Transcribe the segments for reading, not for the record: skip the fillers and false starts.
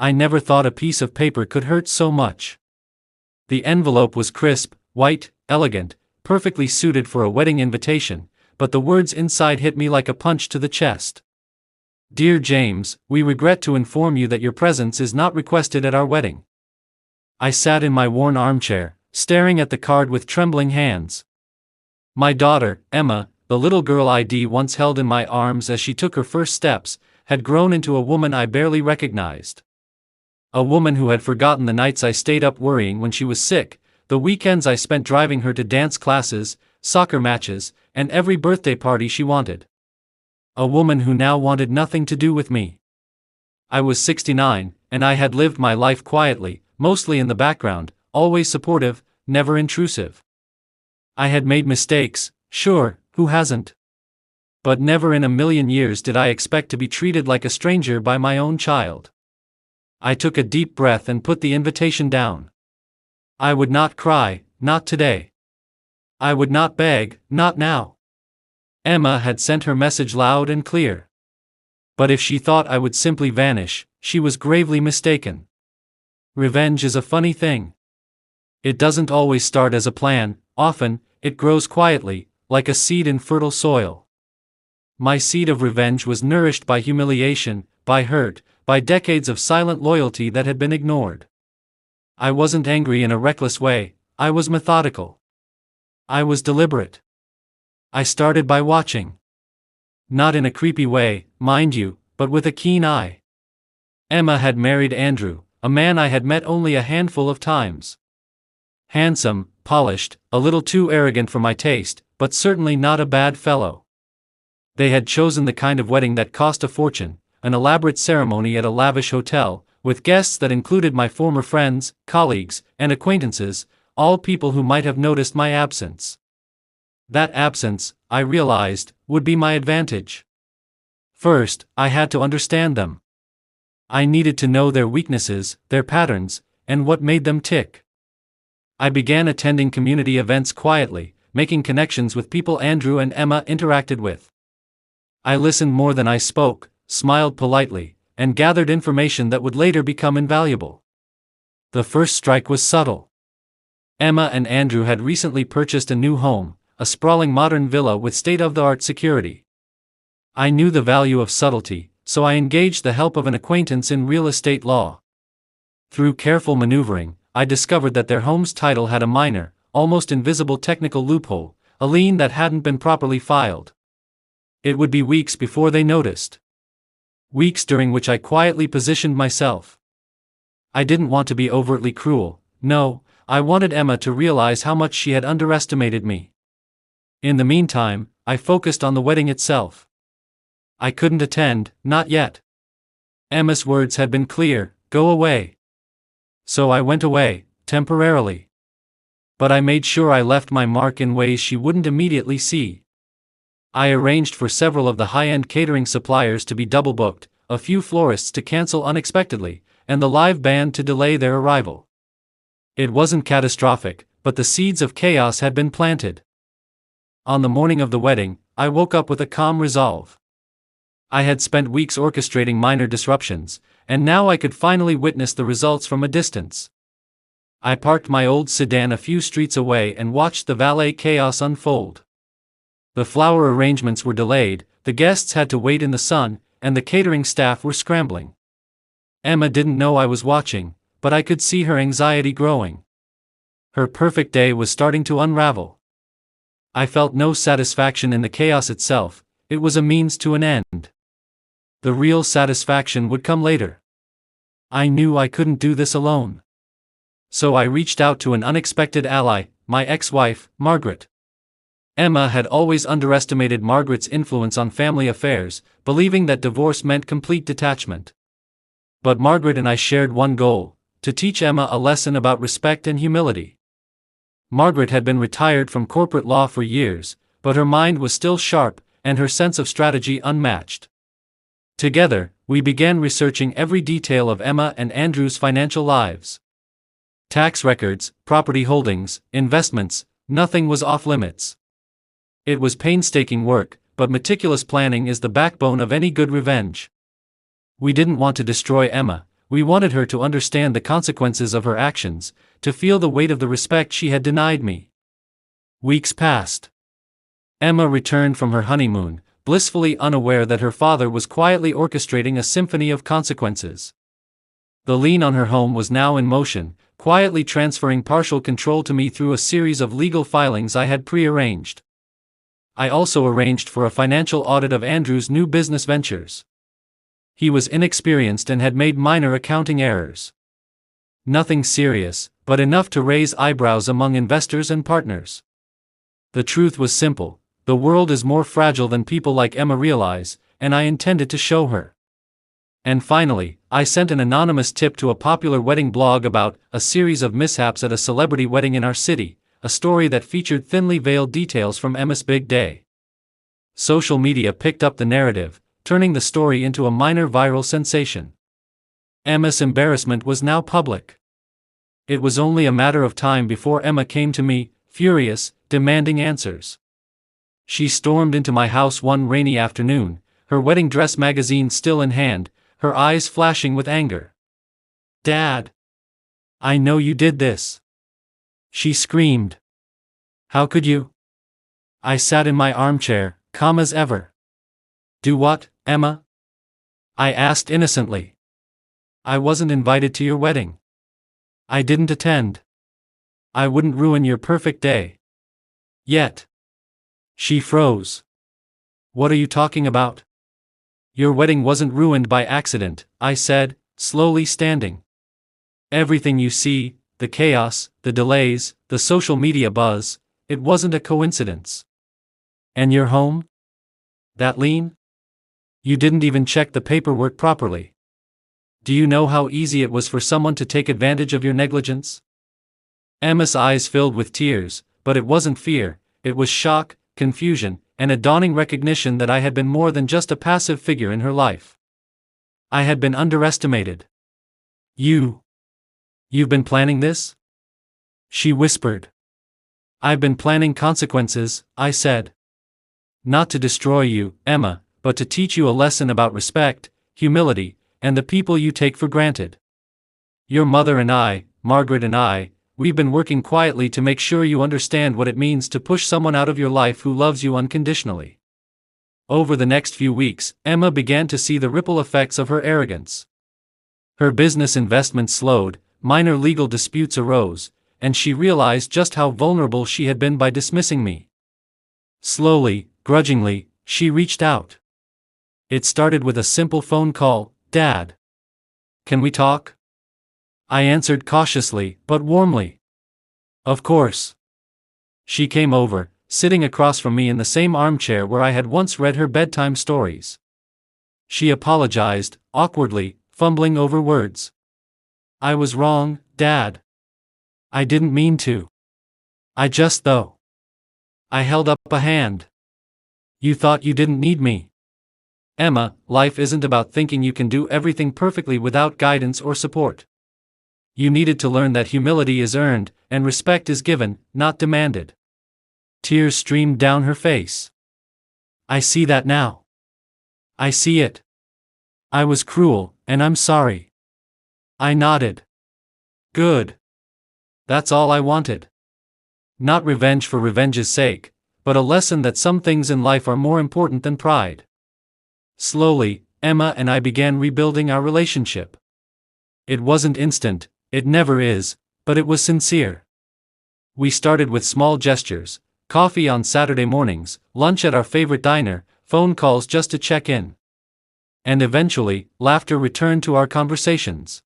I never thought a piece of paper could hurt so much. The envelope was crisp, white, elegant, perfectly suited for a wedding invitation, but the words inside hit me like a punch to the chest. Dear James, we regret to inform you that your presence is not requested at our wedding. I sat in my worn armchair, staring at the card with trembling hands. My daughter, Emma, the little girl I'd once held in my arms as she took her first steps, had grown into a woman I barely recognized. A woman who had forgotten the nights I stayed up worrying when she was sick, the weekends I spent driving her to dance classes, soccer matches, and every birthday party she wanted. A woman who now wanted nothing to do with me. I was 69, and I had lived my life quietly, mostly in the background, always supportive, never intrusive. I had made mistakes, sure, who hasn't? But never in a million years did I expect to be treated like a stranger by my own child. I took a deep breath and put the invitation down. I would not cry, not today. I would not beg, not now. Emma had sent her message loud and clear. But if she thought I would simply vanish, she was gravely mistaken. Revenge is a funny thing. It doesn't always start as a plan, often, it grows quietly, like a seed in fertile soil. My seed of revenge was nourished by humiliation, by hurt, by decades of silent loyalty that had been ignored. I wasn't angry in a reckless way, I was methodical. I was deliberate. I started by watching. Not in a creepy way, mind you, but with a keen eye. Emma had married Andrew, a man I had met only a handful of times. Handsome, polished, a little too arrogant for my taste, but certainly not a bad fellow. They had chosen the kind of wedding that cost a fortune, an elaborate ceremony at a lavish hotel, with guests that included my former friends, colleagues, and acquaintances, all people who might have noticed my absence. That absence, I realized, would be my advantage. First, I had to understand them. I needed to know their weaknesses, their patterns, and what made them tick. I began attending community events quietly, making connections with people Andrew and Emma interacted with. I listened more than I spoke, smiled politely, and gathered information that would later become invaluable. The first strike was subtle. Emma and Andrew had recently purchased a new home, a sprawling modern villa with state-of-the-art security. I knew the value of subtlety, so I engaged the help of an acquaintance in real estate law. Through careful maneuvering, I discovered that their home's title had a minor, almost invisible technical loophole, a lien that hadn't been properly filed. It would be weeks before they noticed. Weeks during which I quietly positioned myself. I didn't want to be overtly cruel, no, I wanted Emma to realize how much she had underestimated me. In the meantime, I focused on the wedding itself. I couldn't attend, not yet. Emma's words had been clear, go away. So I went away, temporarily. But I made sure I left my mark in ways she wouldn't immediately see. I arranged for several of the high-end catering suppliers to be double-booked, a few florists to cancel unexpectedly, and the live band to delay their arrival. It wasn't catastrophic, but the seeds of chaos had been planted. On the morning of the wedding, I woke up with a calm resolve. I had spent weeks orchestrating minor disruptions, and now I could finally witness the results from a distance. I parked my old sedan a few streets away and watched the valet chaos unfold. The flower arrangements were delayed, the guests had to wait in the sun, and the catering staff were scrambling. Emma didn't know I was watching, but I could see her anxiety growing. Her perfect day was starting to unravel. I felt no satisfaction in the chaos itself, it was a means to an end. The real satisfaction would come later. I knew I couldn't do this alone. So I reached out to an unexpected ally, my ex-wife, Margaret. Emma had always underestimated Margaret's influence on family affairs, believing that divorce meant complete detachment. But Margaret and I shared one goal, to teach Emma a lesson about respect and humility. Margaret had been retired from corporate law for years, but her mind was still sharp, and her sense of strategy unmatched. Together, we began researching every detail of Emma and Andrew's financial lives. Tax records, property holdings, investments, nothing was off limits. It was painstaking work, but meticulous planning is the backbone of any good revenge. We didn't want to destroy Emma, We wanted her to understand the consequences of her actions, to feel the weight of the respect she had denied me. Weeks passed. Emma returned from her honeymoon, blissfully unaware that her father was quietly orchestrating a symphony of consequences. The lien on her home was now in motion, quietly transferring partial control to me through a series of legal filings I had pre-arranged. I also arranged for a financial audit of Andrew's new business ventures. He was inexperienced and had made minor accounting errors. Nothing serious, but enough to raise eyebrows among investors and partners. The truth was simple: the world is more fragile than people like Emma realize, and I intended to show her. And finally, I sent an anonymous tip to a popular wedding blog about a series of mishaps at a celebrity wedding in our city, a story that featured thinly veiled details from Emma's big day. Social media picked up the narrative, turning the story into a minor viral sensation. Emma's embarrassment was now public. It was only a matter of time before Emma came to me, furious, demanding answers. She stormed into my house one rainy afternoon, her wedding dress magazine still in hand, her eyes flashing with anger. "Dad! I know you did this!" she screamed. "How could you?" I sat in my armchair, calm as ever. "Do what, Emma?" I asked innocently. "I wasn't invited to your wedding. I didn't attend. I wouldn't ruin your perfect day." Yet. She froze. "What are you talking about?" "Your wedding wasn't ruined by accident," I said, slowly standing. "Everything you see, the chaos, the delays, the social media buzz, it wasn't a coincidence. And your home? That lien? You didn't even check the paperwork properly. Do you know how easy it was for someone to take advantage of your negligence?" Emma's eyes filled with tears, but it wasn't fear, it was shock, confusion, and a dawning recognition that I had been more than just a passive figure in her life. I had been underestimated. You've been planning this?" she whispered. "I've been planning consequences," I said. "Not to destroy you, Emma, but to teach you a lesson about respect, humility, and the people you take for granted. Your mother and I, Margaret and I, we've been working quietly to make sure you understand what it means to push someone out of your life who loves you unconditionally." Over the next few weeks, Emma began to see the ripple effects of her arrogance. Her business investments slowed, minor legal disputes arose, and she realized just how vulnerable she had been by dismissing me. Slowly, grudgingly, she reached out. It started with a simple phone call: "Dad, can we talk?" I answered cautiously, but warmly. "Of course." She came over, sitting across from me in the same armchair where I had once read her bedtime stories. She apologized, awkwardly, fumbling over words. "I was wrong, Dad. I didn't mean to. I just though." I held up a hand. "You thought you didn't need me." "Emma, life isn't about thinking you can do everything perfectly without guidance or support. You needed to learn that humility is earned, and respect is given, not demanded." Tears streamed down her face. "I see that now. I see it. I was cruel, and I'm sorry." I nodded. "Good. That's all I wanted. Not revenge for revenge's sake, but a lesson that some things in life are more important than pride." Slowly, Emma and I began rebuilding our relationship. It wasn't instant, it never is, but it was sincere. We started with small gestures: coffee on Saturday mornings, lunch at our favorite diner, phone calls just to check in. And eventually, laughter returned to our conversations.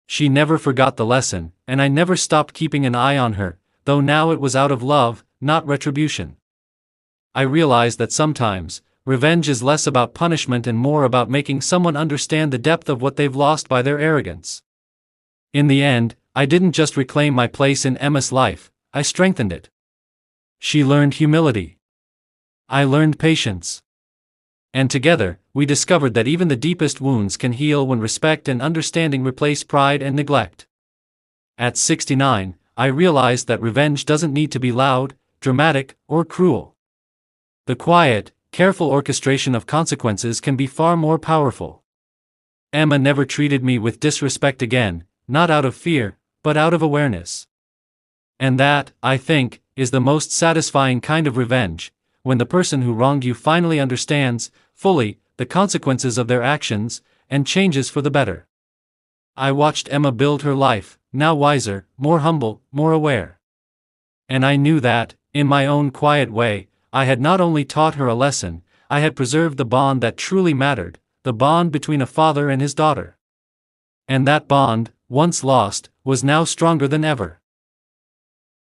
She never forgot the lesson, and I never stopped keeping an eye on her, though now it was out of love, not retribution. I realized that sometimes, revenge is less about punishment and more about making someone understand the depth of what they've lost by their arrogance. In the end, I didn't just reclaim my place in Emma's life, I strengthened it. She learned humility. I learned patience. And together, we discovered that even the deepest wounds can heal when respect and understanding replace pride and neglect. At 69, I realized that revenge doesn't need to be loud, dramatic, or cruel. The quiet, careful orchestration of consequences can be far more powerful. Emma never treated me with disrespect again, not out of fear, but out of awareness. And that, I think, is the most satisfying kind of revenge, when the person who wronged you finally understands, fully, the consequences of their actions, and changes for the better. I watched Emma build her life, now wiser, more humble, more aware. And I knew that, in my own quiet way, I had not only taught her a lesson, I had preserved the bond that truly mattered, the bond between a father and his daughter. And that bond, once lost, was now stronger than ever.